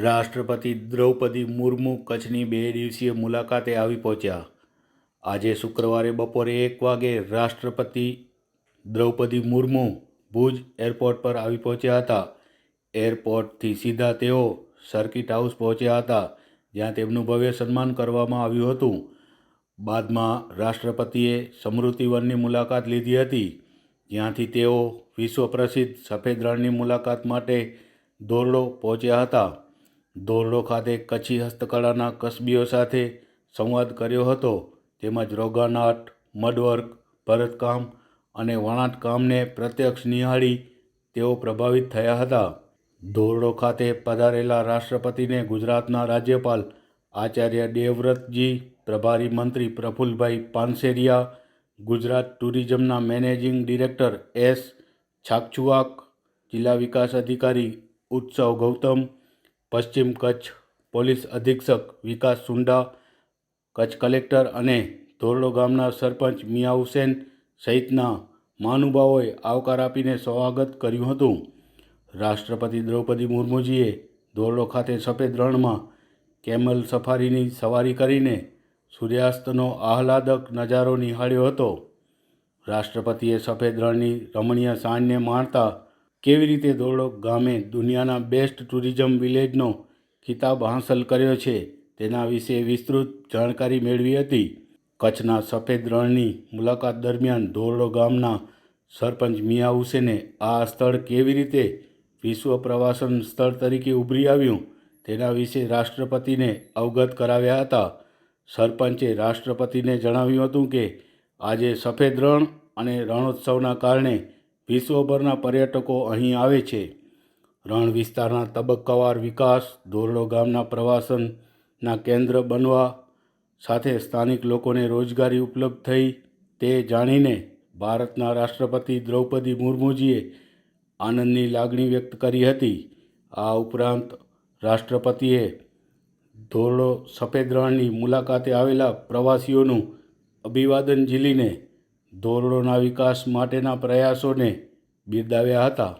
રાષ્ટ્રપતિ દ્રૌપદી મુર્મુ કચ્છની 2 દિવસીય મુલાકાતે આવી પહોંચ્યા. આજે શુક્રવારે બપોરે 1 વાગે રાષ્ટ્રપતિ દ્રૌપદી મુર્મુ ભુજ એરપોર્ટ પર આવી પહોંચ્યા હતા. એરપોર્ટથી સીધા તેઓ સર્કિટ હાઉસ પહોંચ્યા હતા, જ્યાં તેમનું ભવ્ય સન્માન કરવામાં આવ્યું હતું. બાદમાં રાષ્ટ્રપતિએ સમૃદ્ધિ વનની મુલાકાત લીધી હતી, જ્યાંથી તેઓ વિશ્વ પ્રસિદ્ધ સફેદ રણની મુલાકાત માટે ધોરડો પહોંચ્યા હતા. ધોરડો ખાતે કચ્છી હસ્તકળાના કસબીઓ સાથે સંવાદ કર્યો હતો, તેમજ રોગાનાટ, મડવર્ક, ભરતકામ અને વણાટકામને પ્રત્યક્ષ નિહાળી તેઓ પ્રભાવિત થયા હતા. ધોરડો ખાતે પધારેલા રાષ્ટ્રપતિને ગુજરાતના રાજ્યપાલ આચાર્ય દેવવ્રતજી, પ્રભારી મંત્રી Prafulbhai Panseriya, Gujarat ટુરિઝમના managing director S. છાગછુઆક, જિલ્લા વિકાસ અધિકારી ઉત્સવ ગૌતમ, પશ્ચિમ કચ્છ પોલીસ અધિક્ષક વિકાસ સુંડા, કચ્છ કલેક્ટર અને ધોરડો ગામના સરપંચ મિયા હુસેન સહિતના મહાનુભાવોએ આવકાર આપીને સ્વાગત કર્યું હતું. રાષ્ટ્રપતિ દ્રૌપદી મુર્મુજીએ ધોરડો ખાતે સફેદ રણમાં કેમલ સફારીની સવારી કરીને સૂર્યાસ્તનો આહલાદક નજારો નિહાળ્યો હતો. રાષ્ટ્રપતિએ સફેદ રણની રમણીય સાંજને માણતા કેવી રીતે ધોરડો ગામે દુનિયાના બેસ્ટ ટુરિઝમ વિલેજનો ખિતાબ હાંસલ કર્યો છે તેના વિશે વિસ્તૃત જાણકારી મેળવી હતી. કચ્છના સફેદ રણની મુલાકાત દરમિયાન ધોરડો ગામના સરપંચ મિયા હુસેને આ સ્થળ કેવી રીતે વિશ્વ પ્રવાસન સ્થળ તરીકે ઉભરી આવ્યું તેના વિશે રાષ્ટ્રપતિને અવગત કરાવ્યા હતા. સરપંચે રાષ્ટ્રપતિને જણાવ્યું હતું કે આજે સફેદ રણ અને રણોત્સવના કારણે વિશ્વભરના પર્યટકો અહીં આવે છે. રણ વિસ્તારના તબક્કાવાર વિકાસ ધોરડો ગામના પ્રવાસનના કેન્દ્ર બનવા સાથે સ્થાનિક લોકોને રોજગારી ઉપલબ્ધ થઈ તે જાણીને ભારતના રાષ્ટ્રપતિ દ્રૌપદી મુર્મુજીએ આનંદની લાગણી વ્યક્ત કરી હતી. આ ઉપરાંત રાષ્ટ્રપતિએ ધોરડો સફેદ રણની મુલાકાતે આવેલા પ્રવાસીઓનું અભિવાદન ઝીલીને ધોરડોના વિકાસ માટેના પ્રયાસોને બિરદાવ્યા હતા.